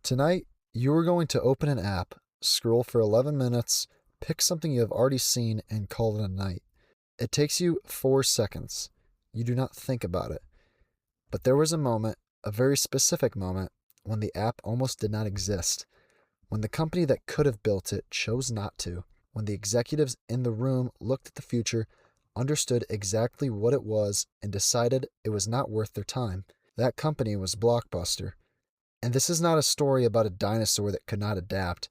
Tonight, you are going to open an app, scroll for 11 minutes, pick something you have already seen, and call it a night. It takes you 4 seconds. You do not think about it. But there was a moment, a very specific moment, when the app almost did not exist. When the company that could have built it chose not to. When the executives in the room looked at the future, understood exactly what it was, and decided it was not worth their time. That company was Blockbuster. And this is not a story about a dinosaur that could not adapt.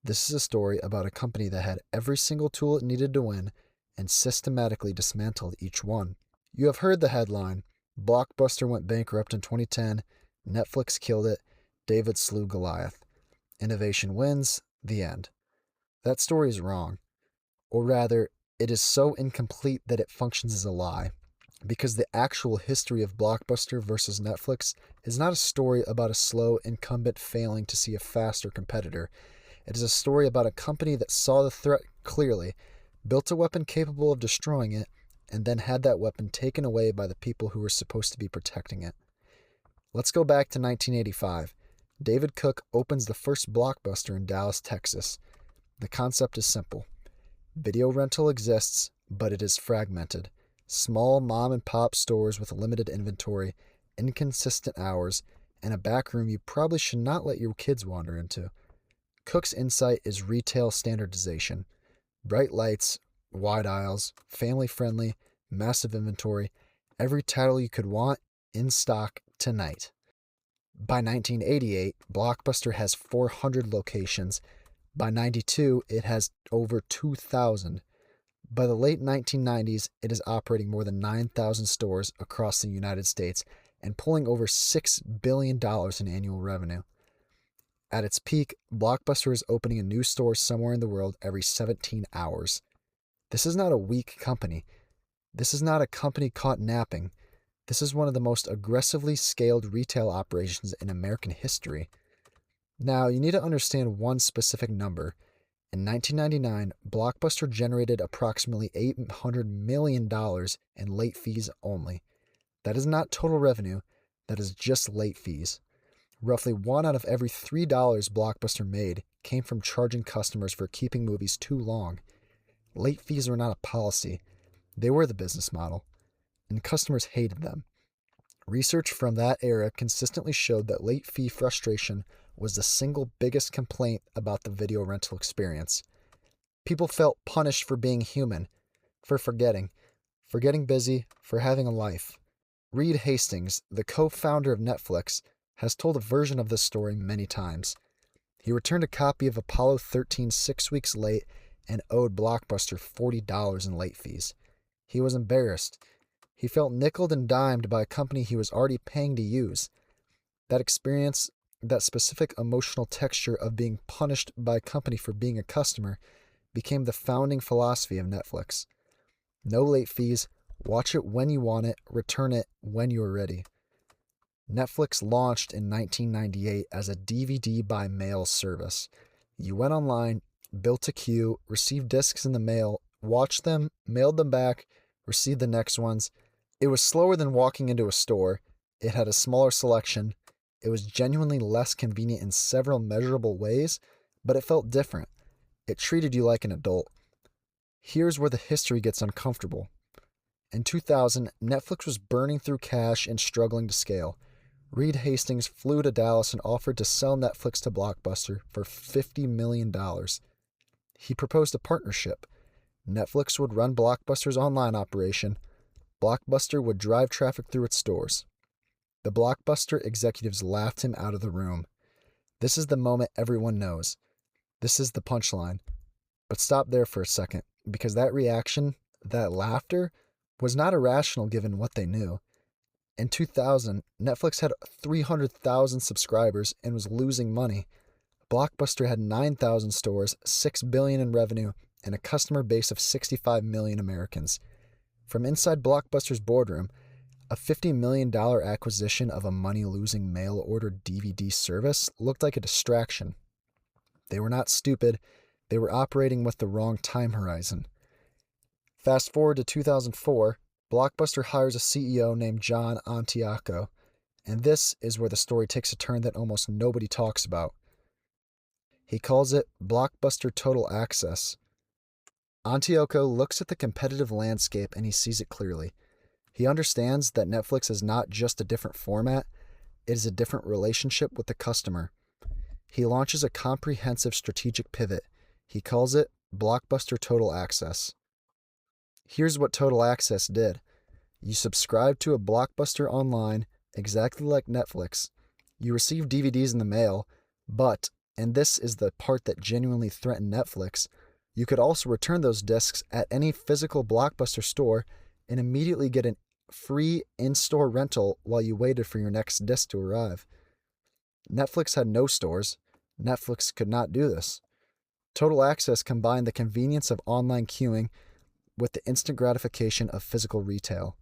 This is a story about a company that had every single tool it needed to win and systematically dismantled each one. You have heard the headline, Blockbuster went bankrupt in 2010, Netflix killed it, David slew Goliath. Innovation wins, the end. That story is wrong. Or rather, it is so incomplete that it functions as a lie. Because the actual history of Blockbuster versus Netflix is not a story about a slow incumbent failing to see a faster competitor. It is a story about a company that saw the threat clearly, built a weapon capable of destroying it, and then had that weapon taken away by the people who were supposed to be protecting it. Let's go back to 1985. David Cook opens the first Blockbuster in Dallas, Texas. The concept is simple. Video rental exists, but it is fragmented. Small mom-and-pop stores with limited inventory, inconsistent hours, and a back room you probably should not let your kids wander into. Cook's insight is retail standardization. Bright lights, wide aisles, family-friendly, massive inventory, every title you could want in stock tonight. By 1988, Blockbuster has 400 locations. By 92, it has over 2,000. By the late 1990s, it is operating more than 9,000 stores across the United States and pulling over $6 billion in annual revenue. At its peak, Blockbuster is opening a new store somewhere in the world every 17 hours. This is not a weak company. This is not a company caught napping. This is one of the most aggressively scaled retail operations in American history. Now, you need to understand one specific number. In 1999, Blockbuster generated approximately $800 million in late fees only. That is not total revenue, that is just late fees. Roughly 1 out of every $3 Blockbuster made came from charging customers for keeping movies too long. Late fees were not a policy, they were the business model, and customers hated them. Research from that era consistently showed that late fee frustration was the single biggest complaint about the video rental experience. People felt punished for being human, for forgetting busy, for having a life. Reed Hastings, the co-founder of Netflix, has told a version of this story many times. He returned a copy of Apollo 13 6 weeks late and owed Blockbuster $40 in late fees. He was embarrassed. He felt nickeled and dimed by a company he was already paying to use. That experience, that specific emotional texture of being punished by a company for being a customer, became the founding philosophy of Netflix. No late fees, watch it when you want it, return it when you are ready. Netflix launched in 1998 as a DVD by mail service. You went online, built a queue, received discs in the mail, watched them, mailed them back, received the next ones. It was slower than walking into a store. It had a smaller selection. It was genuinely less convenient in several measurable ways, but it felt different. It treated you like an adult. Here's where the history gets uncomfortable. In 2000, Netflix was burning through cash and struggling to scale. Reed Hastings flew to Dallas and offered to sell Netflix to Blockbuster for $50 million. He proposed a partnership. Netflix would run Blockbuster's online operation. Blockbuster would drive traffic through its stores. The Blockbuster executives laughed him out of the room. This is the moment everyone knows. This is the punchline. But stop there for a second, because that reaction, that laughter, was not irrational given what they knew. In 2000, Netflix had 300,000 subscribers and was losing money. Blockbuster had 9,000 stores, $6 billion in revenue, and a customer base of 65 million Americans. From inside Blockbuster's boardroom, a $50 million acquisition of a money-losing mail-order DVD service looked like a distraction. They were not stupid, they were operating with the wrong time horizon. Fast forward to 2004, Blockbuster hires a CEO named John Antioco, and this is where the story takes a turn that almost nobody talks about. He calls it Blockbuster Total Access. Antioco looks at the competitive landscape and he sees it clearly. He understands that Netflix is not just a different format, it is a different relationship with the customer. He launches a comprehensive strategic pivot. He calls it Blockbuster Total Access. Here's what Total Access did. You subscribe to a Blockbuster online, exactly like Netflix. You receive DVDs in the mail, but, and this is the part that genuinely threatened Netflix, you could also return those discs at any physical Blockbuster store and immediately get a free in-store rental while you waited for your next disc to arrive. Netflix had no stores. Netflix could not do this. Total Access combined the convenience of online queuing with the instant gratification of physical retail.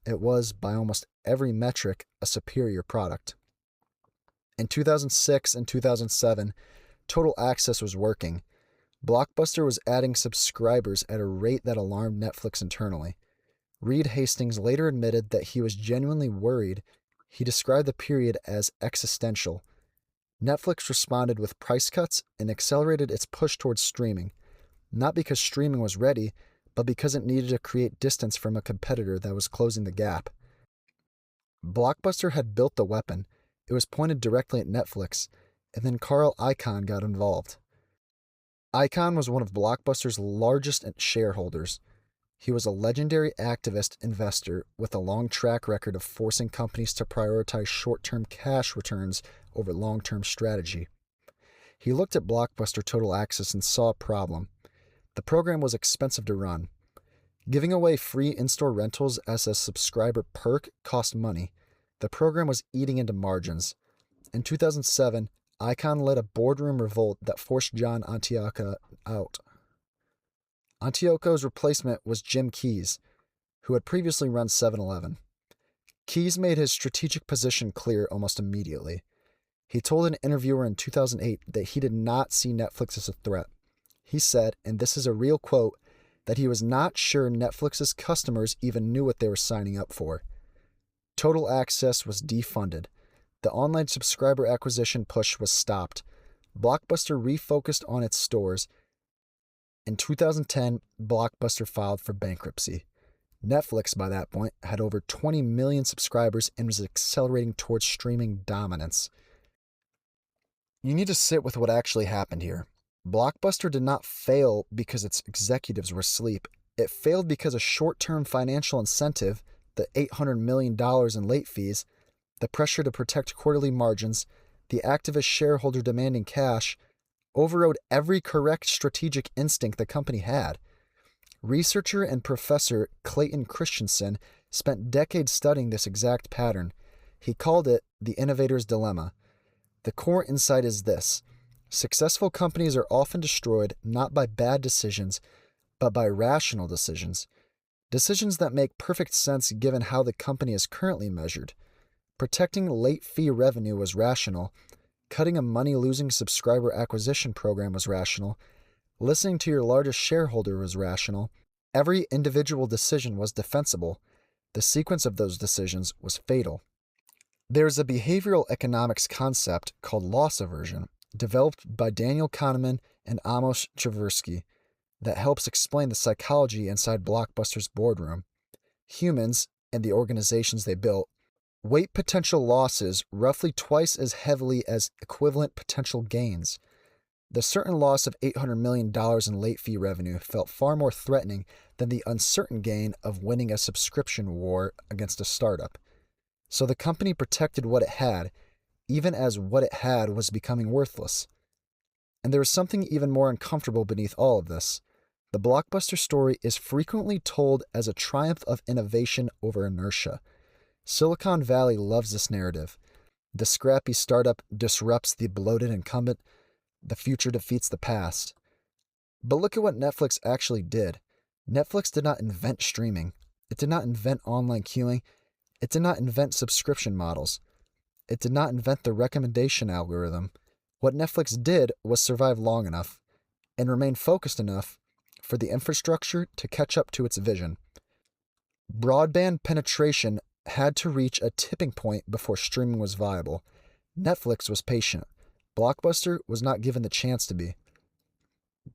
It was, by almost every metric, a superior product. In 2006 and 2007, Total Access was working. Blockbuster was adding subscribers at a rate that alarmed Netflix internally. Reed Hastings later admitted that he was genuinely worried. He described the period as existential. Netflix responded with price cuts and accelerated its push towards streaming, not because streaming was ready, but because it needed to create distance from a competitor that was closing the gap. Blockbuster had built the weapon. It was pointed directly at Netflix, and then Carl Icahn got involved. Icahn was one of Blockbuster's largest shareholders. He was a legendary activist investor with a long track record of forcing companies to prioritize short-term cash returns over long-term strategy. He looked at Blockbuster Total Access and saw a problem. The program was expensive to run. Giving away free in-store rentals as a subscriber perk cost money. The program was eating into margins. In 2007, Icahn led a boardroom revolt that forced John Antioco out. Antioco's replacement was Jim Keyes, who had previously run 7-Eleven. Keyes made his strategic position clear almost immediately. He told an interviewer in 2008 that he did not see Netflix as a threat. He said, and this is a real quote, that he was not sure Netflix's customers even knew what they were signing up for. Total Access was defunded. The online subscriber acquisition push was stopped. Blockbuster refocused on its stores. In 2010, Blockbuster filed for bankruptcy. Netflix, by that point, had over 20 million subscribers and was accelerating towards streaming dominance. You need to sit with what actually happened here. Blockbuster did not fail because its executives were asleep. It failed because a short-term financial incentive, the $800 million in late fees, the pressure to protect quarterly margins, the activist shareholder demanding cash, overrode every correct strategic instinct the company had. Researcher and professor Clayton Christensen spent decades studying this exact pattern. He called it the innovator's dilemma. The core insight is this: successful companies are often destroyed not by bad decisions, but by rational decisions. Decisions that make perfect sense given how the company is currently measured. Protecting late fee revenue was rational. Cutting a money-losing subscriber acquisition program was rational. Listening to your largest shareholder was rational. Every individual decision was defensible. The sequence of those decisions was fatal. There's a behavioral economics concept called loss aversion, developed by Daniel Kahneman and Amos Tversky, that helps explain the psychology inside Blockbuster's boardroom. Humans, and the organizations they built, weight potential losses roughly twice as heavily as equivalent potential gains. The certain loss of $800 million in late fee revenue felt far more threatening than the uncertain gain of winning a subscription war against a startup. So the company protected what it had, even as what it had was becoming worthless. And there is something even more uncomfortable beneath all of this. The Blockbuster story is frequently told as a triumph of innovation over inertia. Silicon Valley loves this narrative. The scrappy startup disrupts the bloated incumbent. The future defeats the past. But look at what Netflix actually did. Netflix did not invent streaming. It did not invent online queuing. It did not invent subscription models. It did not invent the recommendation algorithm. What Netflix did was survive long enough and remain focused enough for the infrastructure to catch up to its vision. Broadband penetration had to reach a tipping point before streaming was viable. Netflix was patient. Blockbuster was not given the chance to be.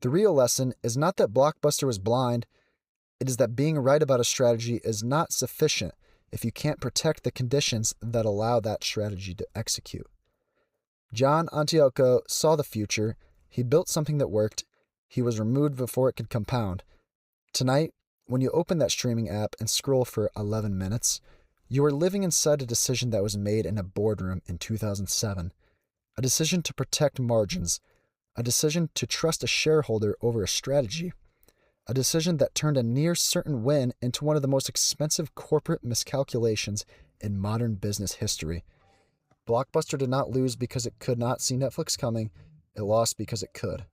The real lesson is not that Blockbuster was blind, it is that being right about a strategy is not sufficient if you can't protect the conditions that allow that strategy to execute. John Antioco saw the future, he built something that worked, he was removed before it could compound. Tonight, when you open that streaming app and scroll for 11 minutes, you are living inside a decision that was made in a boardroom in 2007. A decision to protect margins. A decision to trust a shareholder over a strategy. A decision that turned a near certain win into one of the most expensive corporate miscalculations in modern business history. Blockbuster did not lose because it could not see Netflix coming. It lost because it could.